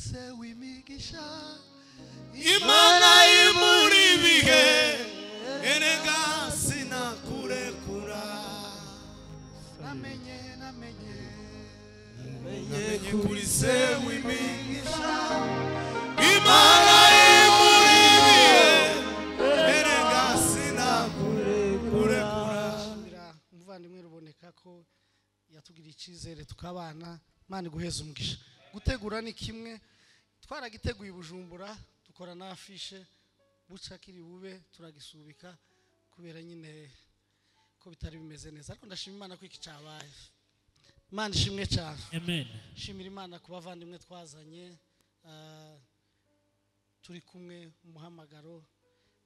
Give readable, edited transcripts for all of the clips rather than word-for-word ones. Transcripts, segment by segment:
se wimigisha Imana imuri bihe erega sinakurekura namenye kuri se wimigisha Imana imuri bihe erega sinakurekura. Umuvandimwe ruboneka ko yatugiriye icyizere tukabana. Imana iguheze umugisha. Gutegura ni kimwe, twaragiteguye Bujumbura dukora na afishe buca kiri bube turagisubika kubera nyine ko bitari bimeze neza, ariko ndashima Imana ko iki cyabaye. Imana ishimwe cyane. Amen. Shimira Imana ku bavandimwe twazanye, turi kumwe umuhamagaro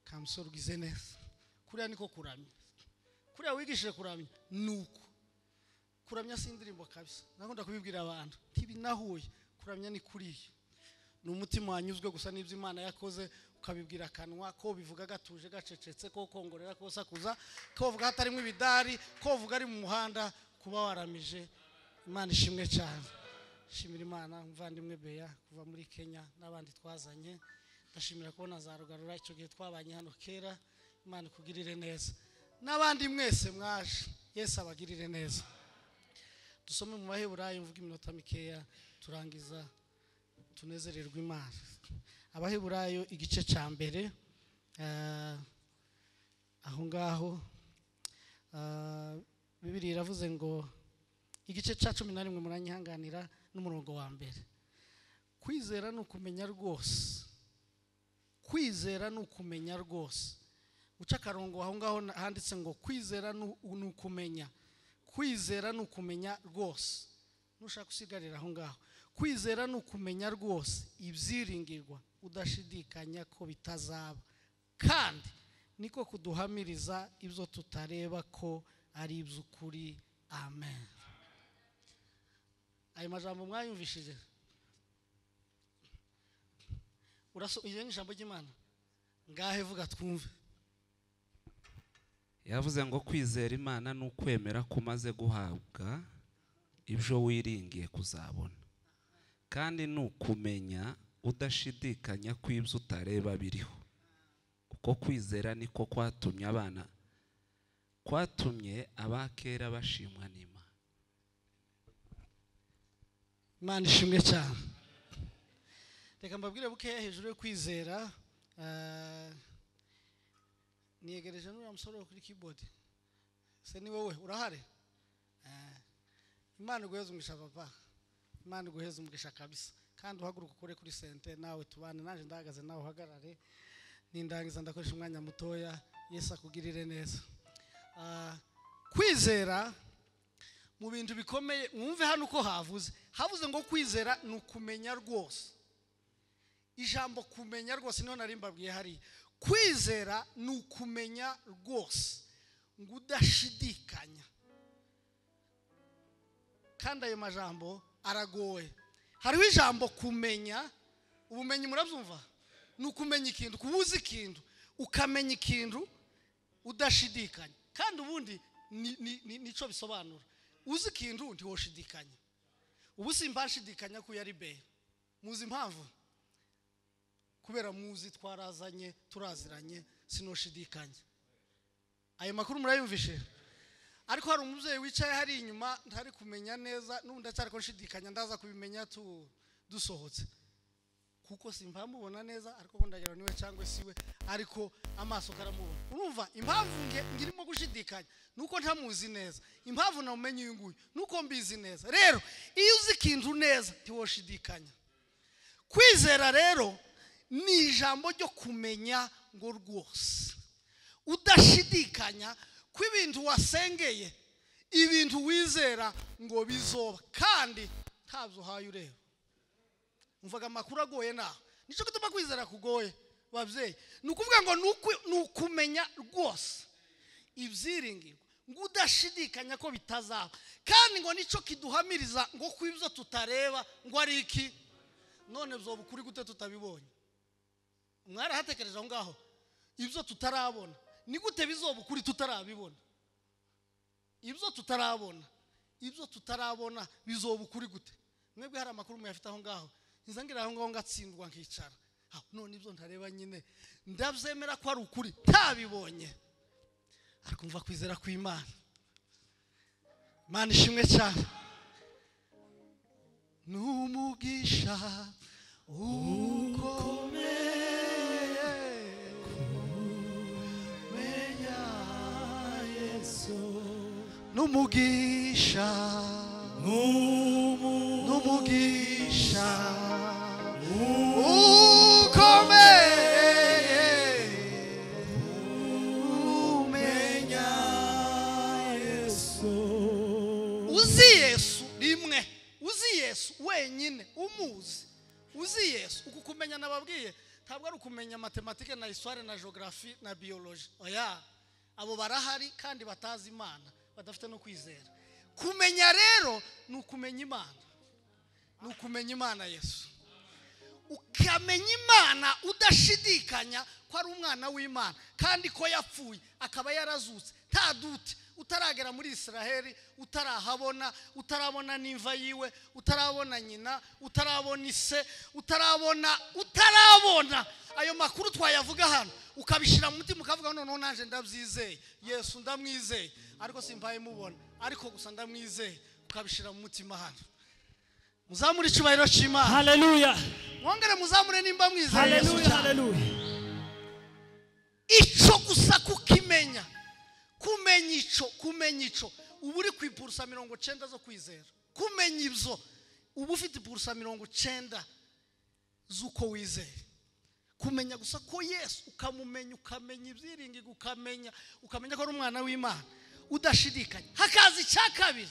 kamusoro ugize neza. Kuriya niko kuramya, kuriya wigishije kuramya nuko kuramya si indirimbo kabisa. Nakunda kubibwira abantu ntibinahuye, kuramya ni kuriya, ni umutima wanyuzwe gusa n'ibyo Imana yakoze, ukabibwira akanwa ko bivuga gatuje gacecetse, ko kongorera ko sakuza, ko vuga hatarimo ibidari, ko vuga ari mu muhanda, kuba waramije. Imana ishimwe cyane. Shimira Imana umuvandimwe Beya kuva muri Kenya n'abandi twazanye. Ndashimira kubona zarugarura icyo gihe twabanye hano kera. Imana ikugirire neza, n'abandi mwese mwaje, Yesu abagirire neza. Dusome mu Baheburayo mvuga iminota mikeya turangiza tunezererwa Imana. Abaheburayo igice cya mbere, aho ngaho Bibiliya iravuze ngo igice cya 11 muranyihanganira n'umurongo wa mbere. Kwizera ni ukumenya rwose, kwizera ni ukumenya rwose. Uca akarongo aho ngaho handitse ngo kwizera ni ukumenya, kwizera ni ukumenya rwose. Nushaka usigarira aho ngaho. Kwizera ni ukumenya rwose ibyiringirwa udashidikanya ko bitazaba, kandi niko kuduhamiriza ibyo tutareba ko ari iby'ukuri. Amen. Ayo majambo mwayumvishije? Iyo ni ijambo ry'Imana. Ngahe vuga twumve. Yavuze ngo kwizera Imana ni ukwemera ko umaze guhabwa ibyo wiringiye kuzabona, kandi ni ukumenya udashidikanya ko ibyo utareba biriho. Uko kwizera niko kwatumye abakera bashimwa n'Imana. Imana ishimwe cyane. Reka mbabwire bukeya hejuru yo kwizera. Niyegereje n'uriya musore kuri keyboard. Se ni wowe urahare? Imana iguheze umugisha papa. Imana iguheze umugisha kabisa. Kandi uhaguruka ukore kuri sente nawe tubane, naje ndahagaze nawe uhagarare. Nindangiza ndakoresha umwanya mutoya. Yesu akugirire neza. Kwizera mu bintu bikomeye, mwumve hano uko havuze ngo kwizera ni ukumenya rwose. Ijambo kumenya rwose niho nari mbabwiye hari. Kwizera ni ukumenya rwose ngo udashidikanya. Kandi ayo majambo aragoye. Hariho ijambo kumenya, ubumenyi murabyumva? Ni ukumenya ikintu, kubuza ikintu, ukamenya ikintu udashidikanya. Kandi ubundi nico bisobanura. Uzi ikintu ntiwoshidikanya. Ubu simpashidikanya ko yari be. Muzi impamvu? Kubera muzi turaziranye sinoshidikanya. Ayo makuru murayumvishe? Ariko hari umubyeyi wicaye hari inyuma ntari kumenya neza, n'ubundi acyari ko nshidikanya ndaza kubimenya dusohotse. Kuko simpamubona neza, ariko bondagira niwe cyangwa siwe, ariko amaso karamubona. Urumva impamvu ngirimo gushidikanya nuko ntamuzi neza. Impamvu namumenye uyu nguyu nuko mbizi neza. Rero iyo uzi ikintu neza ntiwoshidikanya. Kwizera rero ni ijambo ryo kumenya ngo rwose udashidikanya ko ibintu wasengeye, ibintu wizera ngo bizoba, kandi ntabyo uhaye ureba. Umvaga amakuru agoye naho. Nico gituma kwizera kugoye babyeyi. Ni ukuvuga ngo ni ukumenya rwose ibyiringirwa ngo udashidikanya ko bitazaba, kandi ngo nico kiduhamiriza ngo kwibyo tutareba ngo ari iki. None byo bukuri gute tutabibonye? Mwarahatekereje aho ngaho ibyo tutarabona ni gute bizoba ukuri tutarabibona? Ibyo tutarabona bizoba ukuri gute? Mwebwe hari amakuru muyafite aho ngaho nzangira aho ngaho ngatsindwa nkicara none ibyo ntareba nyine ndabyemera ko ari ukuri tabibonye ariko mva kwizera kw'Imana. Imana ishimwe cyane. Numugisha ukomeye kumenya Yesu. Numugisha uzi Yesu wenyine umuzi. Uzi Yesu uku kumenya nababwiye ntabwo ari ukumenya matematike na histoire na geography na biology. Oya, abo barahari kandi batazi Imana, badafite no kwizera. Kumenya rero ni ukumenya Imana, ni ukumenya Imana Yesu. Ukamenya Imana udashidikanya ko ari umwana w'Imana kandi ko yapfuye akaba yarazutse nta dute. Utaragera muri Israeli, utarabona n'imva yiwe, utarabona nyina, utarabona ise, utarabona ayo makuru twayavuga hano, ukabishira mu mutima ukavuga none nanje ndabyizeye Yesu, ndamwizeye ariko simpaye mubona, ariko gusa ndamwizeye, ukabishira mu mutima hano. Muzamure icubahiro cy'Imana. Haleluya. Mwongere muzamure nimba mwizeye. Haleluya, haleluya. Ico gusa kukimenya, kumenya ico ubu uri ku ipursa 90 zo kwizera. Kumenya ibyo ubu ufite ipursa 90 zuko wizeye. Kumenya gusa ko Yesu, ukamumenya, ukamenya ibyiringi, ukamenya ko ari umwana w'Imana udashidikanya. Hakazi cya kabiri,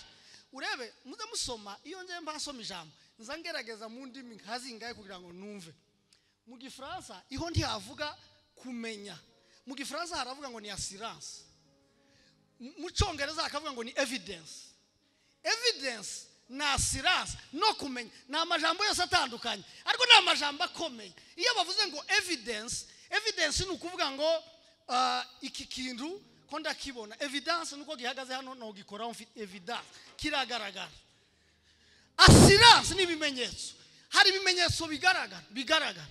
urebe muze musoma, iyo nje mbasoma ijambo nzangerageza mu ndimi hazingaye kugira ngo numve. Mu Gifaransa iho ntihavuga kumenya, mu Gifaransa haravuga ngo ni assurance, mu Cyongereza akavuga ngo ni evidence. Evidence na assurance no kumenya na amajambo yose atandukanye, ariko na amajambo akomeye. Iyo bavuze ngo evidence ni ukuvuga ngo iki kintu ko ndakibona. Evidence nuko gihagaze hano no gikora mfite evidence kiragaragara. Assurance ni ibimenyetso, hari ibimenyetso bigaragara.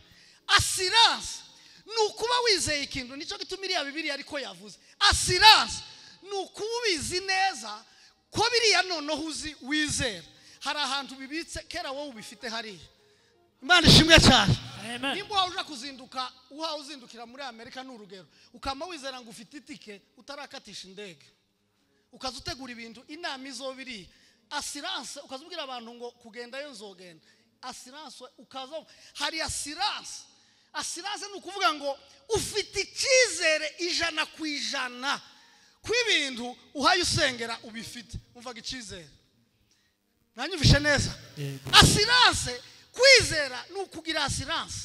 Assurance ni ukuba wizeye ikintu, nicyo gitumiriya Bibiliya ariko yavuze. Assurance ni ukubizi neza ko biriya noneho uzi wizera. Hari ahantu bibitse kera wowe ubifite hariya. Imana ishimwe cyane. Nimba uja kuzinduka uzindukira muri Amerika n'urugero, ukama wizera ngo ufite itike utarakatisha indege, ukazutegura ibintu inama izobiri. Assurance ukazubwira abantu ngo kugendayo nzogenda. Assurance ukazo hari assurance. Assurance ni ukuvuga ngo ufite icyizere 100% kw'ibintu uhaye usengera ubifite. Umvaga icyizere, nanyumvishe neza. Assurance kwizera ni ukugira assurance,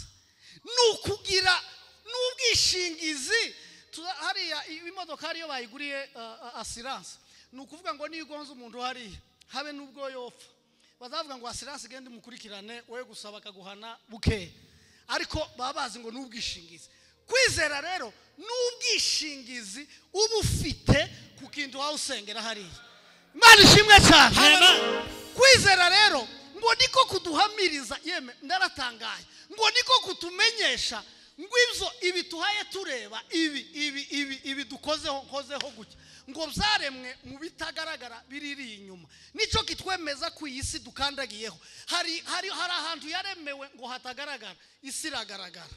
ni ukugira n'ubwishingizi. Hariya imodoka hariyo bayiguriye assurance, ni ukuvuga ngo niyo ugonze umuntu hariya habe n'ubwo yopfa, bazavuga ngo assurance igende mukurikirane, we gusaba kaguhana buke, ariko baba bazi ngo n'ubwishingizi. Kwizera rero n'ubwishingizi uba ufite ku kintu wawe usengera hariya. Imana ishimwe cyane. Kwizera rero ngo niko kuduhamiriza, yeme ndaratangaye, ngo niko kutumenyesha ngo ibyo ibi tuhaye tureba ibi dukozeho gutya ngo byaremwe mu bitagaragara biriri inyuma. Nico kitwemeza ku isi dukandagiyeho. Hari ahantu yaremewe ngo hatagaragara, isi iragaragara.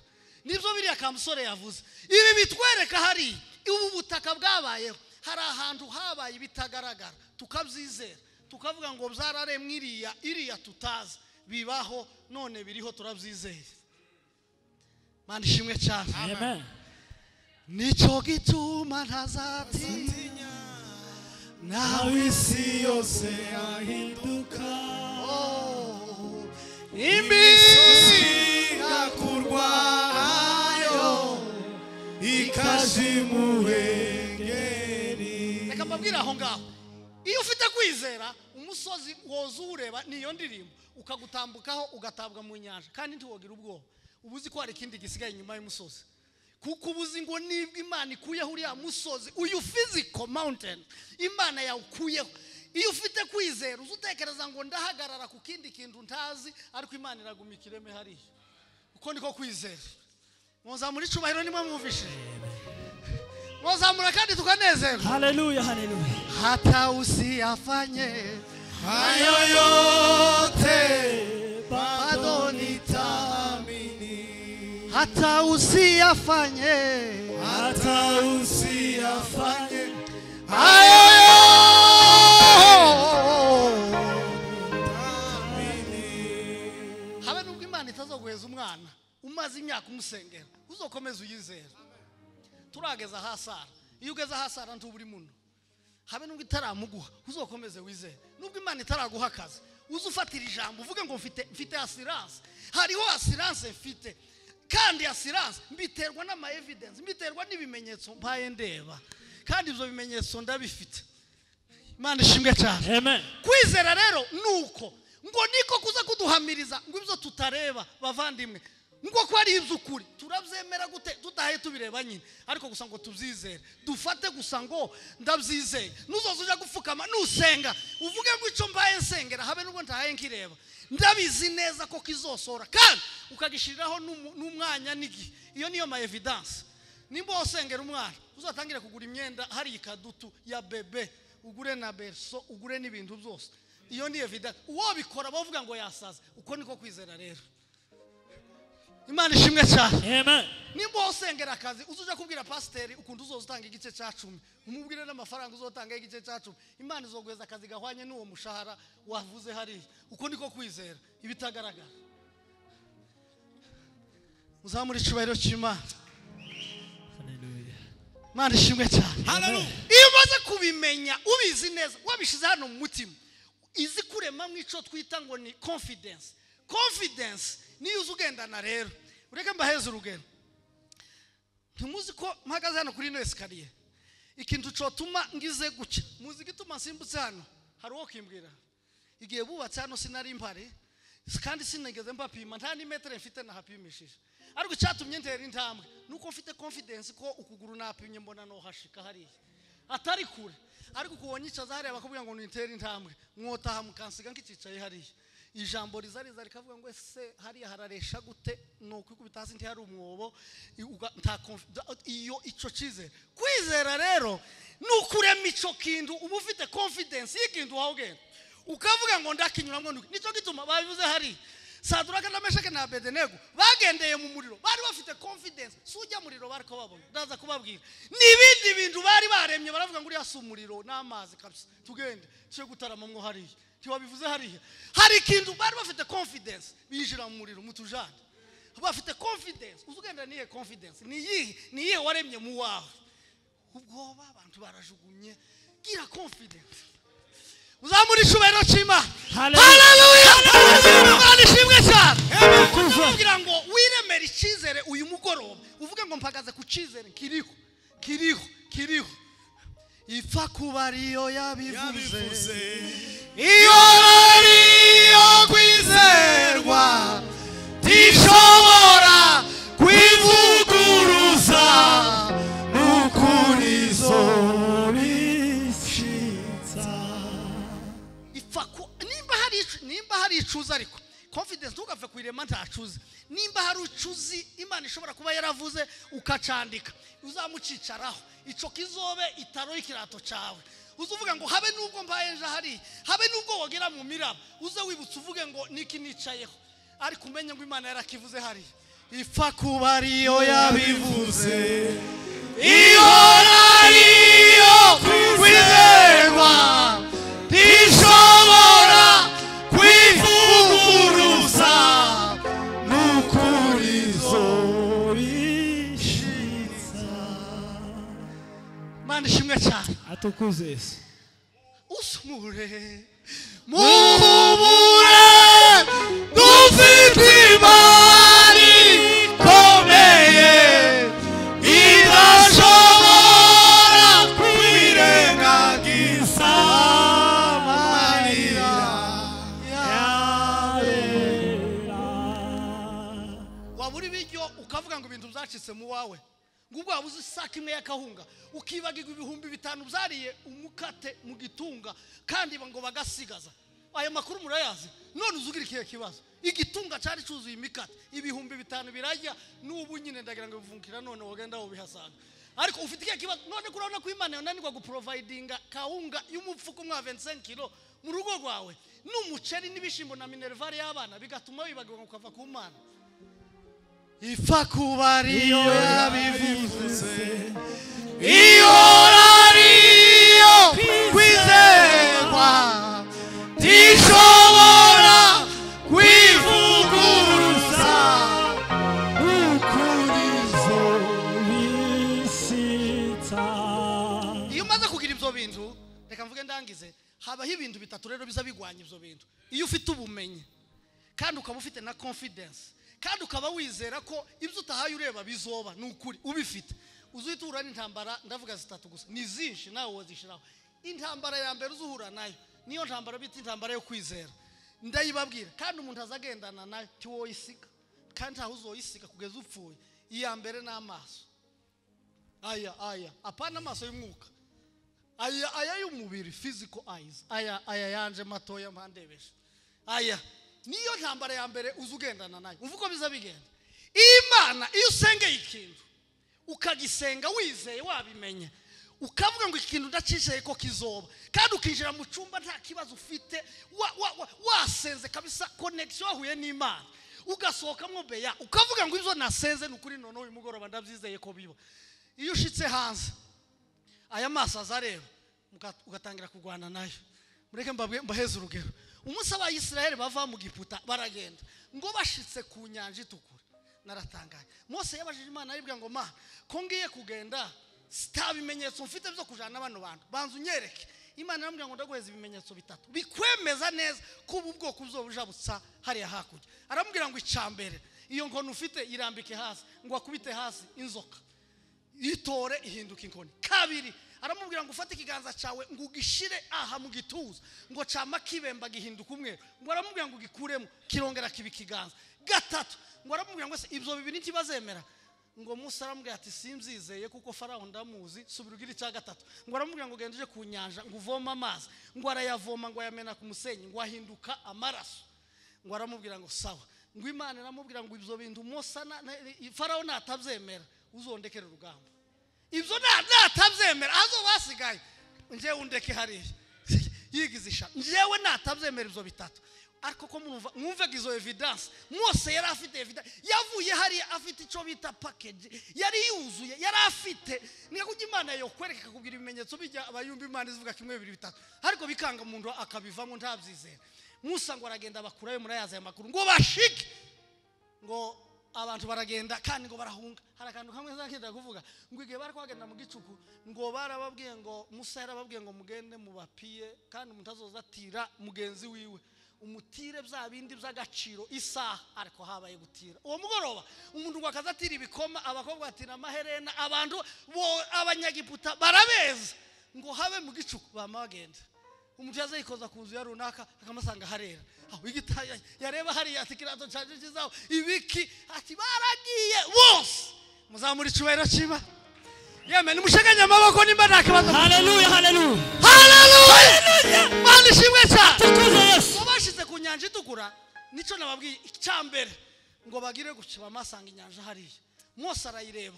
Nibyo biriya kamusore yavuze. Ibi bitwereka hari ubu butaka bwabayeho, hari ahantu habaye bitagaragara, tukabyizera, tukavuga ngo byararemwe iriya tutazi, bibaho none biriho turabyizeye. Mana ishimwe cyane. Amen. Nico gituma ntazatinya nawe isi yose ahinduka. Imisozi gakurwayo ikajimurengeri. Reka mbabwira aho ngaho, iyo ufite kwizera umusozi woza ureba niyo ndirimbo, ukagutambukaho ugatabwa mu nyanja kandi ntiwogira ubwoba. Ubuzi ko hari ikindi gisigaye inyuma y'umusozi, kuko ubuzi ngo nibwo Imana ikuyeho uriya musozi, uyu physical mountain Imana yawukuyeho, iyo ufite kwizera uzutekereza ngo ndahagarara ku kindi kintu ntazi ariko Imana iraguma ikireme hariya uko niko kwizera muzamura icubahiro nimwe mumvishe muzamura kandi tukanezerwa Haleluya, haleluya. hata usiyafanye hayo yote bado nitaamini, hata usiyafanye hata usiyafanye hayo habe nubwo Imana itazoguheza umwana umaze imyaka umusengera uzokomeza uyizera turageza hasara iyo ugeze hasara ntuburi muno habe nubwo itaramuguha uzokomeze wizere nubwo Imana itaraguha akazi uzufatira ijambo uvuge ngo mfite assurance hariho assurance mfite kandi assurance mbiterwa n'ama evidence mbiterwa n'ibimenyetso mbaye ndeba kandi ibyo bimenyetso ndabifite Imana ishimwe cyane Amen. kwizera rero nuko ngo niko kuza kuduhamiriza ngo ibyo tutareba bavandimwe ngo ko ari iby'ukuri turabyemera gute tutahaye tubireba nyine ariko gusa ngo tubyizere dufate gusa ngo ndabyizeye nuzoza uja gupfukama nusenga uvuge ngo icyo mbaye nsengera habe nubwo ntahaye nkireba ndabizi neza ko kizosora kandi ukagishiriraho n'umwanya n'igihe iyo niyo ma evidence nimba wasengera umwana uzatangire kugura imyenda hari ikadutu ya bebe ugure na berso ugure n'ibintu byose iyo ni evidence uwo bikora bavuga ngo yasaza uko niko kwizera rero Imana ishimwe cyane Amen. nimba wasengera akazi uzuja kubwira pasiteri ukuntu uzozutanga igice cya 10 umubwire n'amafaranga uzotanga igice cya 10 Imana izoguheza akazi gahwanye n'uwo mushahara wavuze hari uko niko kwizera ibitagaragara uzamura icubahiro cy'Imana Haleluya. Imana ishimwe cyane haleluya. iyo umaze kubimenya ubizi neza wabishize hano mu mutima izi kurema mwico twita ngo ni confidence niyo uzugendana rero ureke mbaheze urugero ntumuzi ko mpagaze hano kuri ino esikariye ikintu cotuma ngize guca muzi gituma nsimbutse hano hari uwo kimbwira igihe bubatse hano sinari mpari kandi sinigeze mbapima nta ni metre mfite nahapimishije ariko cyatumye ntera intambwe nuko mfite confidence ko ukuguru napimye mbona no hashika hariya atari kure ariko kuwonyicaza hariya bakubwira ngo nitera intambwe mwotaha mukansiga nkicicaye hariya ijambo rizariza rikavuga ngo ese hariya hararesha gute nuko ikubita hasi nti hari umwobo iyo ico cizere kwizera rero nukurema ico kintu uba ufite confidence y'ikintu wawugenda ukavuga ngo ndakinyuramwo nico gituma babivuze hari Saduraka na Meshake na Abednego bagendeye mu muriro bari bafite confidence sujya muriro bariko babona ndaza kubabwira nibindi bintu bari baremye baravuga ngo uriya sumuriro n'amazi kabisa tugende cyo gutarama mwo hari tiwabivuze hari ikintu bari bafite confidence binjira mu muriro mutujane bafite confidence uzugenda niye confidence niye waremye mu wawe ubwo abantu barajugumye gira confidence uzamuri shubero chima haleluya Imana ishimwe cyane kugira ngo wiremere icizere uyu mugoroba uvuge ngo mpagaze ku cizere kiriho ipfa kuba ariyo yabivuze iyo ariyo kwizerwa tishobora kwivuguruza nukurizo nimba hari icuza ariko confidence ntugapfe kwirema ntacuze nimba hari ucuzi Imana ishobora kuba yaravuze ukacandika uzamucicaraho ico kizobe itaro y'ikirato cawe uzuvuga ngo habe nubwo mbaye nje hari habe nubwo wogera mu miraba uze wibutse uvuge ngo niki nicayeho ariko umenye ngo Imana yarakivuze hari ipfa kuba ariyo yabivuze iyo ariyo kwizerwa tishobora kwivuguruza nukurizo bishitsa Mana ishimwe cyane Atukuze Yesu. usumure muhumure dufite imani komeye idashobora kwirengagiza amarira wabura ibiryo ukavuga ngo ibintu byacitse mu wawe ngubwo wabuze isaka imwe y'akahunga ukibagirwa ibihumbi 5 byariye umukate mu gitunga kandi ngo bagasigaza. Aya makuru murayazi. None uzugira ikihe kibazo? Igitunga cyari cyuzuye imikate ibihumbi 5 birajya n'ubu nyine ndagira ngo bivungikira none wogenda wo bihasanga. Ariko ufite ikihe kibazo? None kurabona ko Imana yananirwa guprovidinga kahunga y'umupfuko mwa 25 kilo mu rugo rwawe n'umuceri n'ibishimbo na minerval y'abana bigatuma wibagirwa ukava ku Mana. Ifa kubariyo yabivuze ihorariyo kwizerwa tishobora kwivuguruza ukurizo bisita. Iyo umaze kugira ibyo bintu reka mvuge ndangize habaho ibintu bitatu rero biza bigwanya ibyo bintu. Iyo ufite ubumenyi kandi ukaba ufite na confidence kandi ukaba wizera ko ibyo utahaye ureba bizoba n'ukuri ubifite uzitura n'intambara ndavuga zitatu gusa ni zinshi nawe wozishiraho. Intambara ya mbere uzuhura nayo niyo ntambara bita intambara yo kwizera. Ndayibabwira kandi umuntu azagendana nayo tiwoyisiga kandi aho uzoyisiga kugeza upfuye. Iya mbere n'amaso aya apana amaso y'umwuka aya y'umubiri physical eyes aya yanje matoya mpandebesha aya niyo ntambara ya mbere uzugendana nayo. Uvuko biza bigenda Imana iyo usengeye ikintu ukagisenga wizeye wabimenye ukavuga ngo ikintu ndacisheye ko kizoba kandi ukinjira mu cyumba nta kibazo ufite wasenze kabisa connection wahuye n'Imana ugasohokamo beya ukavuga ngo ibyo nasenze n'ukuri none uyu mugoroba ndabyizeye ko biba. Iyo ushitse hanze aya maso azareba ugatangira kugwana nayo. Mureke mbaheze urugero. Umunsi abayisiraheli bava mu Giputa baragenda ngo bashitse ku nyanja itukura naratangaye. Mose yabajije Imana aribwa ngo ma ko ngiye kugenda sitabimenyetso mfite byo kujana bano bantu banzu nyereke. Imana yambwira ngo ndaguheza ibimenyetso bitatu bikwemeza neza ko ubu bwoko buzobujabutsa hariya hakurya. Aramubwira ngo icambere iyo nkono ufite irambike hasi ngo akubite hasi inzoka itore ihinduka inkoni. Kabiri aramubwira ngo ufate ikiganza cyawe ngo ugishire aha mu gituza ngo cama kibemba gihinduka umwe ngo aramubwira ngo gikuremo kirongera kibikiganza. Gatatu ngo aramubwira ngo se ibyo bibiri ntibazemera ngo Musa aramubwira ati simbyizeye kuko Farawo ndamuzi subira ugira icya gatatu. Ngo aramubwira ngo genduje ku nyanja ngo uvoma amazi ngo arayavoma ngo ayamena ku musenyi ngo ahinduka amaraso. Ngo aramubwira ngo sawa. Ngo Imana aramubwira ngo ibyo bintu Musa Farawo natabyemera uzondekera urugamba. Ibyo natabyemera azo basigaye nje undeke hariya yigizisha njewe natabyemera ibyo bitatu. Ariko ko mwumve gizo evidence Mose yari afite evidence yavuye hariya afite ico bita package yari yuzuye yari afite niyo kujya Imana yo kwereka kugira ibimenyetso bijya abayumba Imana ivuga kimwe 2 3 ariko bikanga umuntu akabivamo ntabyizera. Musa ngo aragenda bakurayo murayaza ya makuru ngo bashike ngo abantu baragenda kandi ngo barahunga. Harakantu kamwe zakenda kuvuga ngo igihe bari kwagenda mu gicuku ngo barababwiye ngo Musa yarababwiye ngo mugende mu bapiye kandi mutazozatira mugenzi wiwe umutire bya bindi by'agaciro isaha ariko habaye gutira. Uwo mugoroba umuntu ngo akazatira ibikoma abakobwa batira amaherena abantu bo abanyagiputa barabeza ngo habe mu gicuku bamagenda. Umuntu yazayikoza ku nzu ya runaka akamasanga harera aho igitaya yareba hari ati kirato cyaje kizaho ibiki ati baragiye bose muzamuri cyubahiro kiba yeme nimusheganya amaboko nimba nakabaza. Haleluya haleluya haleluya Mana ishimwe cyane tukuze Yesu. Bashize ku nyanja itukura nico nababwiye icyambere ngo bagire guciba amasanga inyanja hariya. Mose arayireba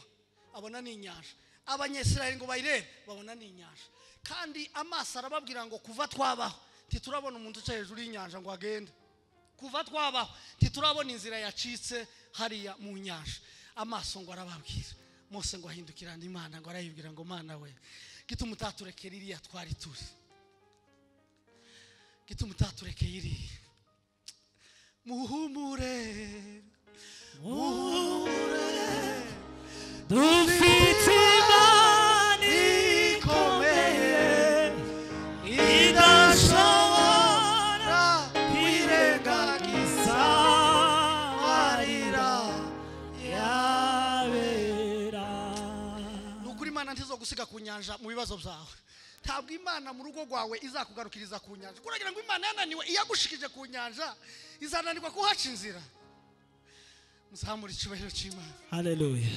abona ni inyanja abanyesirayeli ngo bayirebe babona ni inyanja kandi amaso arababwira ngo kuva twabaho titurabona umuntu uca hejuru y'inyanja ngo agende. Kuva twabaho titurabona inzira yacitse hariya mu nyanja. Amaso ngo arababwira Mose ngo ahindukirana Imana ngo arayibwira ngo Mana we gituma utaturekera iriya twari turi gituma utaturekera iriya muhumure dufite Imana ikomeye idashobora kwirengagiza amarira yabera. nukuri Imana ntizogusiga ku nyanja mu bibazo byawe. Ntabwo Imana mu rugo rwawe izakugarukiriza ku nyanja kuragira ngo Imana yananiwe iyagushikije ku nyanja izananirwa kuhaca inzira. Muzamura icyubahiro cy'Imana. Haleluya.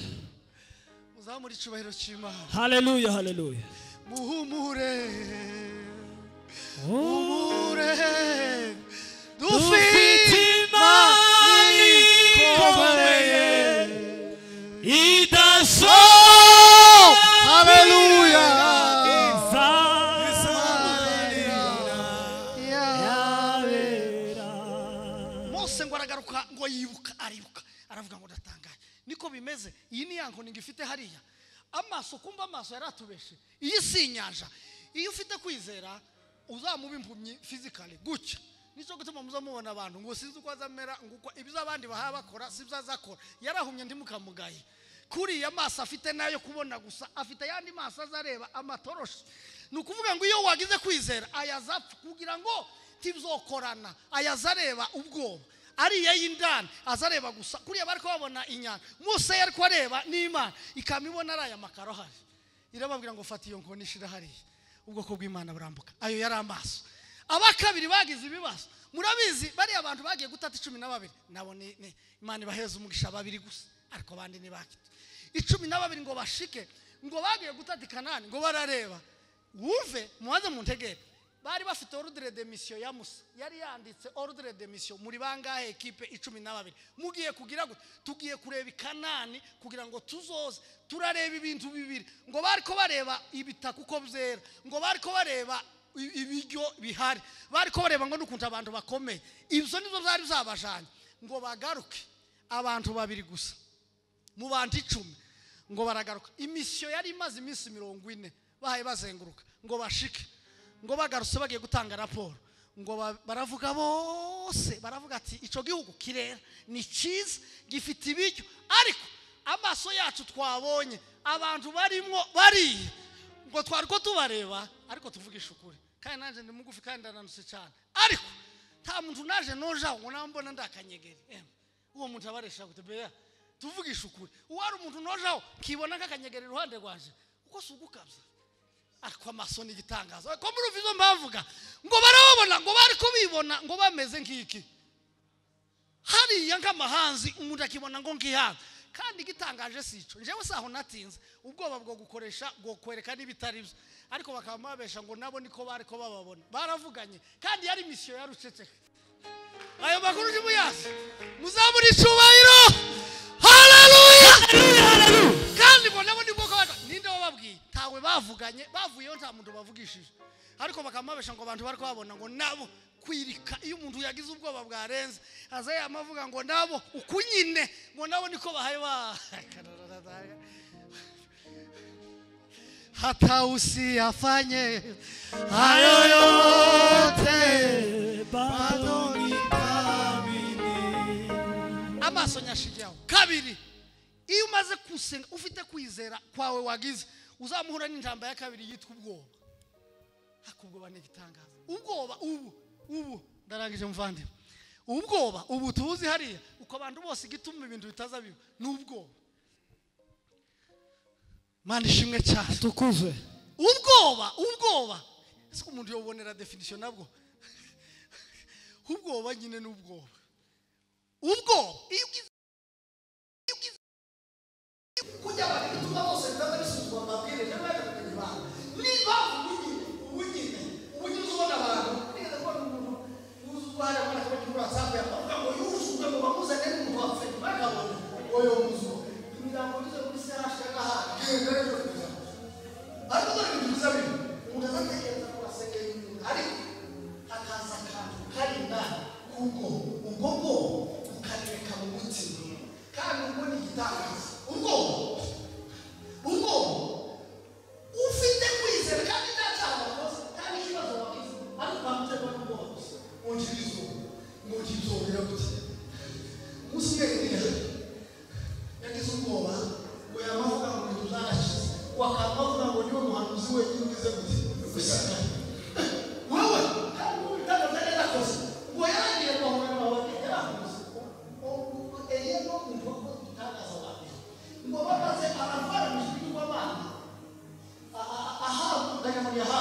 muzamura icyubahiro cy'Imana. Hallelujah, hallelujah. Muhumure dufite Imana ikomeye idaso. Haleluya. Mose ngo aragaruka ngo yibuka aribuka aravuga ngo ndatangaye niko bimeze. Iyi ni yanko ngifite hariya amaso kumva amaso yaratubeshe. Iyi si inyanja. Iyo ufite kwizera uzamuba impumyi physically gucya. Nico gutuma muzamubona abantu ngo sinzi uko azamera nguko ibizo abandi baha bakora sibyo azakora. Yarahumye ndimukamugaye. Kuri ya maso afite nayo kubona gusa afite yandi maso azareba amatoroshi. Nukuvuga ngo iyo wagize kwizera ayazapfa kugira ngo tibizokorana ayazareba ubwoba. Ariya y'indani azareba gusa kuriya bariko babona inyana. Mose yariko areba n'Imana ikamibona araya makaro hari. Irababwira ngo fata iyo nkoni shira hari. Ubwoko bw'Imana burambuka. Ayo yari amaso. Abakabiri bagize ibibazo. Murabizi bari abantu bagiye gutata 12 nabo ni Imana ibaheza umugisha babiri gusa ariko abandi ni bakite 12 ngo bashike ngo bagiye gutata Kanani ngo barareba. Wumve muwaze muntegere. Bari bafite ordre de mission ya Musa yari yanditse ordre de mission muri bangahe equipe 12 mugiye kugira gute tugiye kureba Kanani kugira ngo tuzoze turareba ibintu bibiri ngo bariko bareba ibitaka uko byera ngo bariko bareba ibiryo bihari bariko bareba ngo nukunta abantu bakomeye ibyo nizo byari zabajanye ngo bagaruke abantu babiri gusa mu bantu 10 ngo baragaruka. Imission yari imaze iminsi 40 bahaye bazenguruka ngo bashike ngo bagarutse bagiye gutanga raporo ngo baravuga bose baravuga ati ico gihugu kirera ni cyiza gifite ibiryo ariko amaso yacu twabonye abantu barimo bari ngo twariko tubareba ariko tuvugisha ukuri kandi nanje ndi mugufi kandi ndananutse cyane ariko nta muntu naje noja ngo nambona ndakanyegeri uwo muntu abaresha gutebeya tuvugisha ukuri uwari umuntu nojaho kibona kakanyegeri ruhande rwaje uko sugukabza ariko amaso ni gitangaza ko muri uvizo mbavuga ngo barabona ngo bari ko bibona ngo bameze nk'iki hari nk'amahanzi umuntu akibona ngo ngihanga kandi gitangaje sico njewe saho natinze ubwoba bwo gukoresha bwo kwerekana ibitari byo ariko bakamabesha ngo nabo niko bari ko bababona baravuganye kandi yari mission ya ruceceka. Ayo makuru y'umuyasi muzamuri cyubahiro. Haleluya, haleluya. Kandi ngo nabo niko kwa ninde wababwiye tawe bavuganye bavuyeho nta muntu bavugishije ariko bakamabesha ngo abantu bari kwabona ngo nabo kwirika iyo umuntu yagize ubwoba bwarenze azaye amavuga ngo nabo ukunyine ngo nabo niko bahaye ba hata usiyafanye hayo yote bado nitamini. Amaso nyashijaho kabiri iyo umaze kusenga ufite kwizera kwawe wagize uzamuhura n'intamba ya kabiri yitwa ubwoba. Akubwoba ni gitangaza. Ubwoba ubu ndarangije mvande. Ubwoba ubu tuzi hariya uko abantu bose gituma ibintu bitaza biba n'ubwoba. Mani shimwe cyane Tukuze. ubwoba siko umuntu yobonera definition nabwo. Ubwoba nyine n'ubwoba iyo kujya bituma bose ndabisuzwa mabwire n'abana niba ubunyine uzubona abantu neza ko umuntu uzubara abana ko kuri WhatsApp yavuga ngo yuzuzwe ngo bamuzane n'umuntu wapfe bakabona oyo muzo imirambo bize kuri serash gaha genda rero ariko dore bivuze bino umuntu azatekereza ko asengeye umuntu ariko akaza kantu kari ndani kuko ubwo ukareka mu mutima kandi ubwo ni gitangaza ubwo ufite kwizera kandi ntacyaba rwose kandi ikibazo wagize ariko bamutema n'ubwoba gusa ngokirizo birabuze umusirikare yagize ubwoba ngo yamavuga ngo ibintu byarashize wakamavuga ngo niwe muhanuzi wenyine ugize gusa wowe kandi ubitanga neza kose ngo yaragiye kwahura n'abawe yarahuze eye no muntu wo gutangaza abantu ngo bamaze abavara mu gihugu w'abana aha ndayamuri aha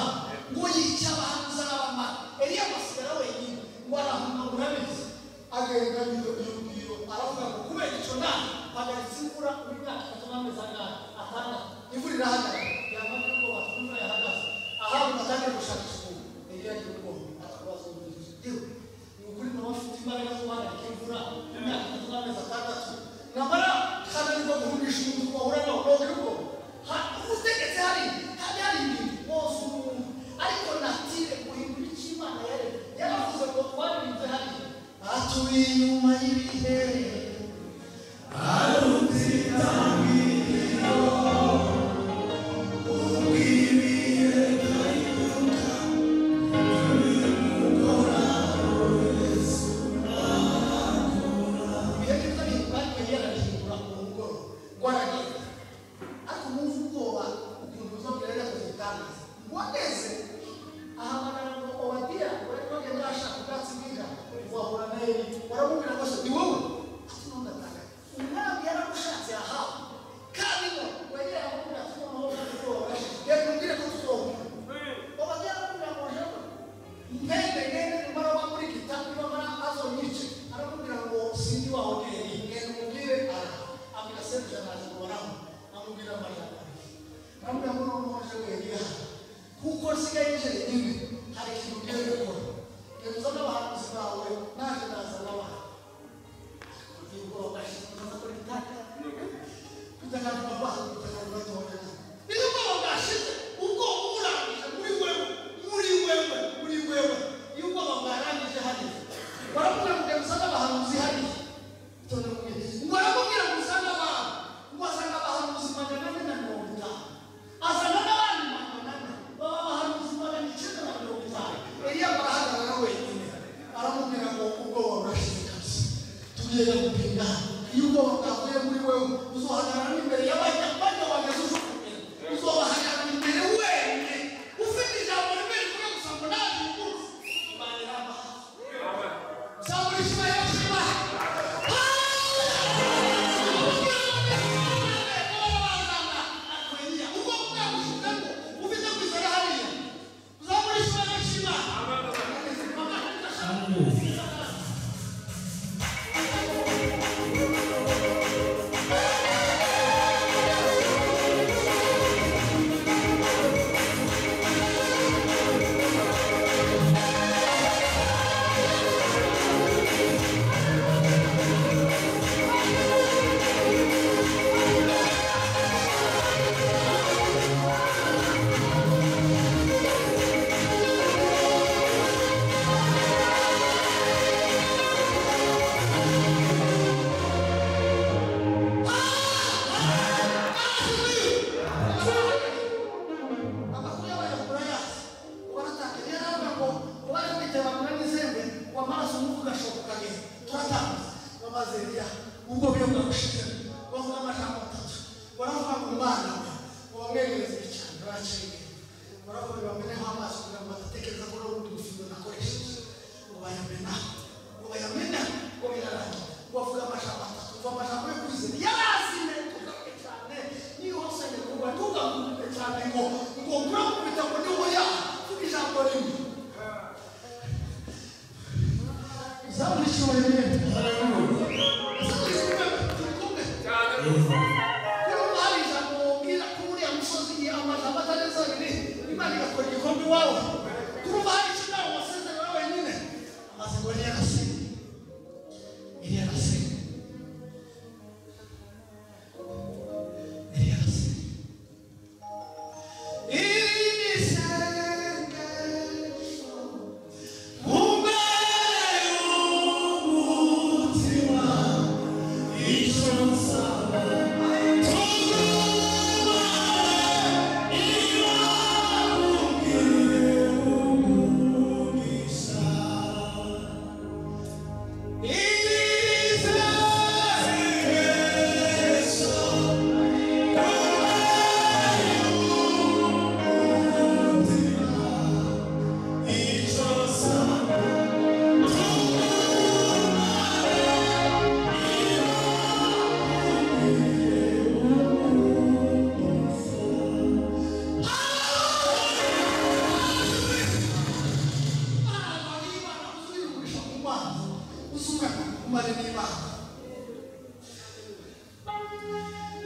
ngo yica abahanuzi n'abamana Eliya basigara wenyine ngo arahunga murabizi agenda iyo aravuga ngo kubera icyo nta agaritse imvura muri myaka 3 amezi atandatu irahagarara yamaze ko batumva yahagaze aha mutangira gushaka isuku igihe cy'uko atabaza ubuvuzi ni ukuri no bafite imbaraga zo guhagarika imvura imyaka 36 namara kandi ariko guhugisha umuntu wahura nawe n'ubwo utegetse hari ibintu bose umuntu ariko natire guhindura icy'Imana yaravuze ngo twarinze hari atuye inyuma y'ibihe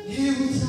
He was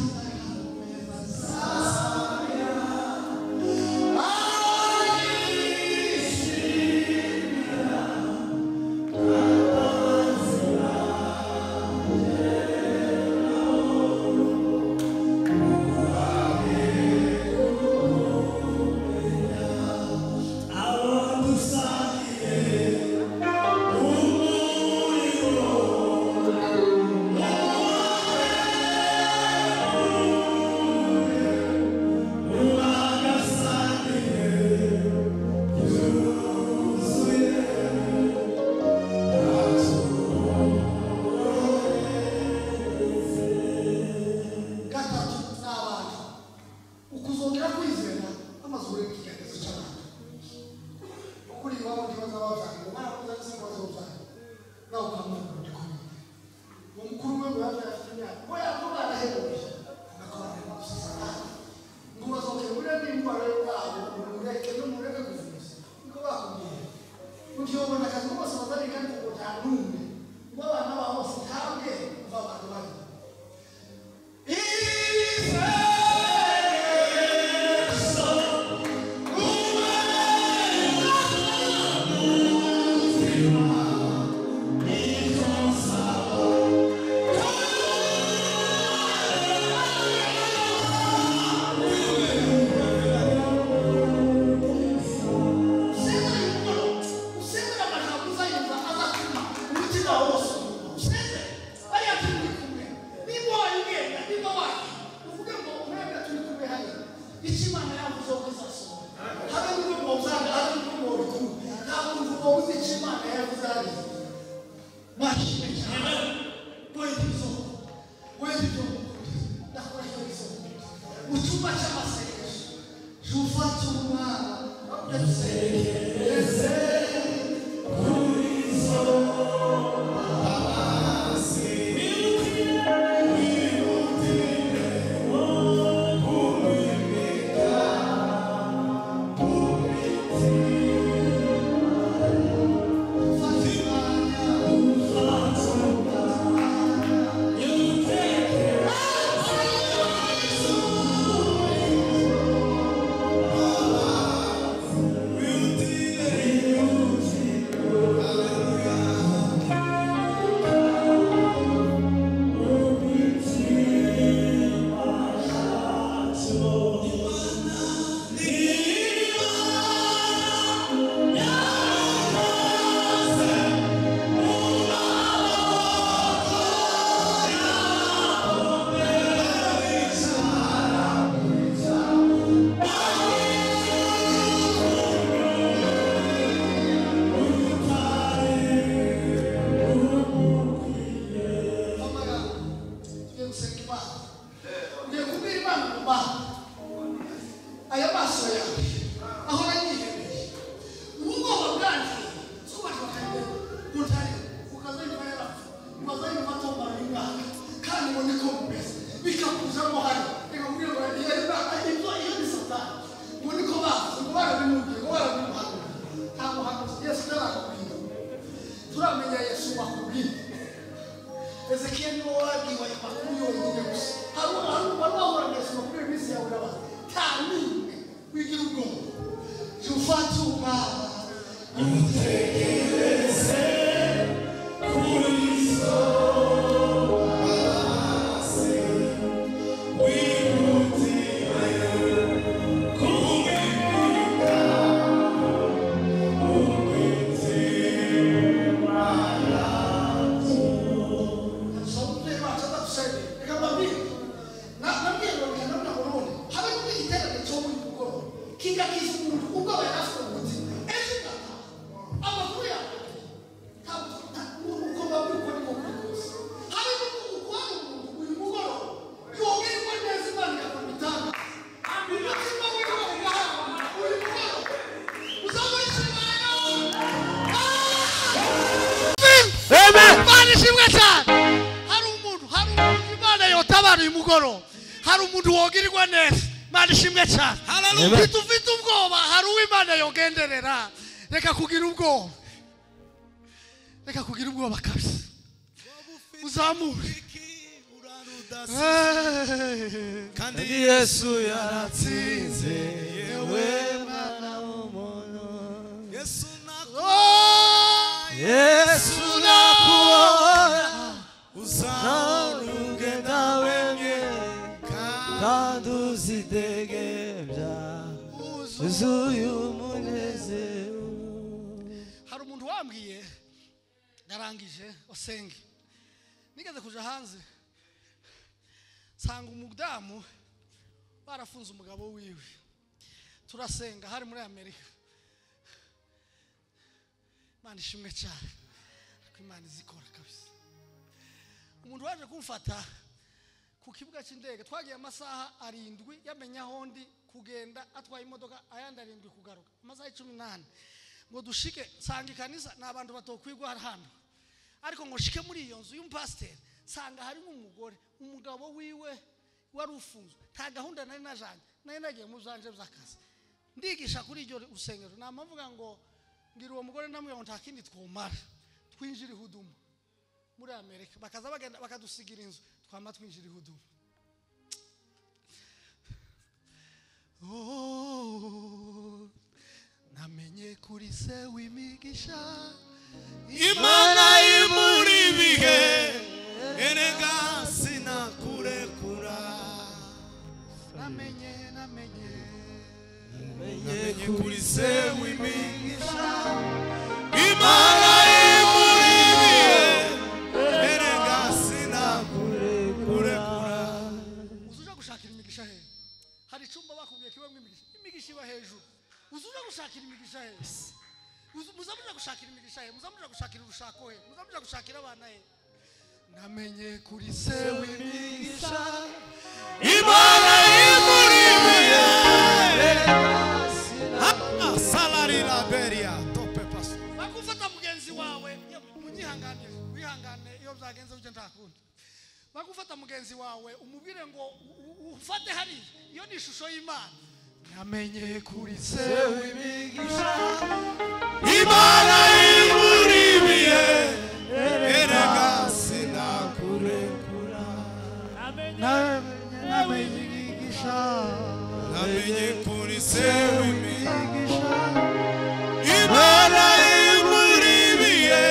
wose useze bariya turi kumwe niba wayigenda niba waki uvuge ngo mwebwe turi kumwe hano ikimana yavuze ko izasohoka habe n'ubwo uzanga habe n'ubwo rukuru ntabwo uvuga uzi ikimana yavuze ari mashine cyane point izo wewe ndio ndakora hizo mu cyumba cy'amasengesho jufata umwana ndasengereze kurizo hari umuntu wogirirwa neza Imana ishimwe cyane haleluya tufite ubwoba hari uw'Imana yogenderera reka kugira ubwoba kabisa uzamure kandi Yesu yaratsinze yewe mwana w'umuntu Yesu nakubona uzarugenda wemye kandi uzidegebya uzuye umunezero. Hari umuntu wambwiye narangije osenge nigeze kuja hanze sanga umudamu barafunze umugabo wiwe turasenga hari muri Amerika. Imana ishimwe cyane ko Imana izikora kabisa. Umuntu waje kumfata ku kibuga cy'indege twagiye amasaha 7 yamenya hondi kugenda atwaye imodoka ayandi 7 kugaruka amasaha 18 ngo dushike sanga ikanisa n'abantu batokwigwa hano ariko ngo shike muri iyo nzu y'umpasiteri sanga hari umugore umugabo wiwe wari ufunzwe nta gahunda nari najanye nari nagiye mu zanje z'akazi ndigisha kuri iryo usengero namavuga ngo ngira uwo mugore namwe ngo ntakindi twomara twinjira ihudumu muri Amerika bakaza bagenda bakadusigira inzu twama twinjira ihudumu. Namenye kuri se w'imigisha Imana imuri bihe erega sinakurekura. Namenye kuri se w'imigisha Imana imuri bihe gushakira imigisha he muzamuja gushakira urushako he muzamuja gushakira abana he namenye kuri se w'imigisha Imana imuribiye salari la beria tope paso bakufata mugenzi wawe munyihangane wihangane iyo byagenze uje ntakunda bakufata mugenzi wawe umubwire ngo ufate hari iyo ni ishusho y'Imana namenye kuri se w'imigisha Imana imuribiye erega sinakurekura namenye imigisha namenye kuri se w'imigisha Imana imuribiye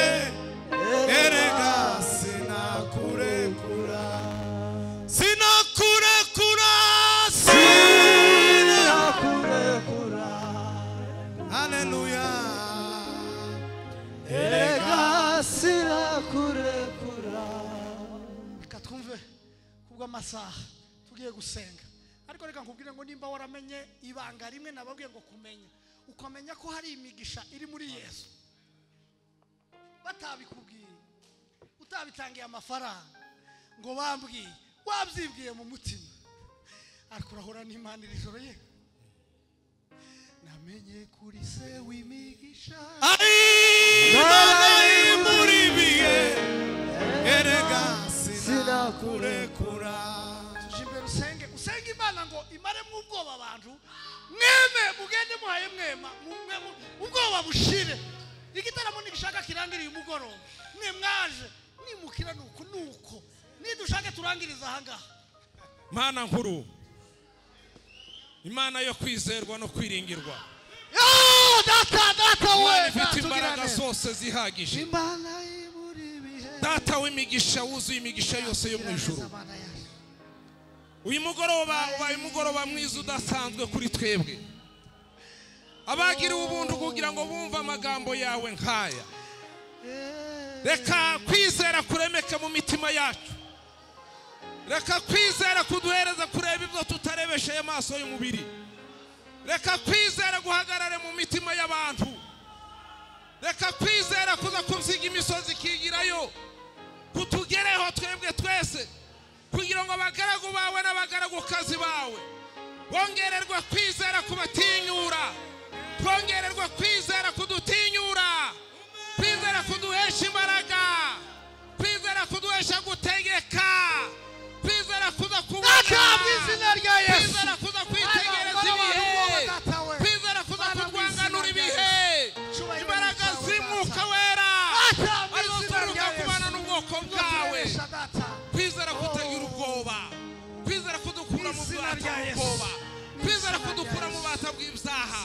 erega sinakurekura sinakurekura sinakurekura haleluya erega sinakurekura katwumve kubwa amasaha tugiye gusenga ariko reka nkubwire ngo nimba waramenye ibanga rimwe nababwiye ngo kumenya ukamenya ko hari imigisha iri muri Yesu batabikubwiye utabitangiye amafaranga ngo bambwiye wabyibwiye mu mutima ariko urahora n'Imana iri joro ye namenye kuri se w'imigisha Imana imuribiye erega sinakurekura tujimbe usenge Imana ngo imare mu ubwoba abantu mweme mugende muhaye mwema ubwoba bushire igitaramo nigishaka kirangiriye umugoroba mwe mwaje nimukira nuko nidushake turangiriza ahangaha Mana nkuru Imana yo kwizerwa no kwiringirwa data we ifite imbaraga zose zihagije Imana imuribihe data w'imigisha wuzuye imigisha yose yo mu ijuru uyu mugoroba ubaye umugoroba mwiza udasanzwe kuri twebwe abagiriwe ubuntu kugira ngo bumve amagambo yawe nkaya reka kwizera kuremeke mu mitima yacu reka kwizera kuduhereza kureba ibyo tutarebesheye amaso y'umubiri reka kwizera guhagarare mu mitima y'abantu reka kwizera kuza kunsiga imisozi ikigirayo kutugereho twebwe twese kugira ngo abagaragu bawe n'abagaragukazi bawe bongererwe kwizera kubatinyura twongererwe kwizera kudutinyura kwizera kuduhesha imbaraga kwizera kuduhesha gutegeka kwizera kuza kubona kwizera kuza kwitegereza ibihe kwizera kuza kurwanganura ibihe imbaraga z'Umwuka wera azoturuka kubana n'ubwoko bwawe kwizera kutagira ubwoba kwizera kudukura mu bwata bw'ubwoba kwizera kudukura mu bata bw'ibyaha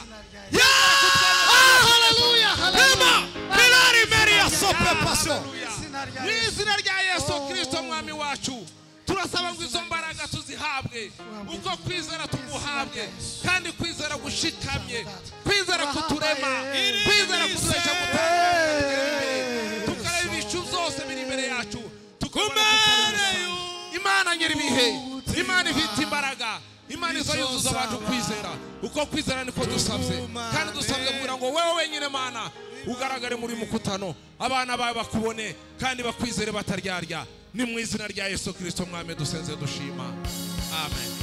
mu izina rya Yesu Kristo mwami wacu turasaba ngo izo mbaraga tuzihabwe uko kwizera tuguhabwe kandi kwizera gushikamye kwizera kuturema kwizera kuduhesha tukareba ibicu byose biri imbere yacu Imana nyiribihe Imana ifite imbaraga Imana izo yuzuza abantu kwizera uko kwizera niko dusabye kandi dusabye kugira ngo wewe wenyine Mana ugaragare muri mukutano abana bawe bakubone kandi bakwizere bataryarya ni mu izina rya Yesu Kristo mwami dusenze dushima amen.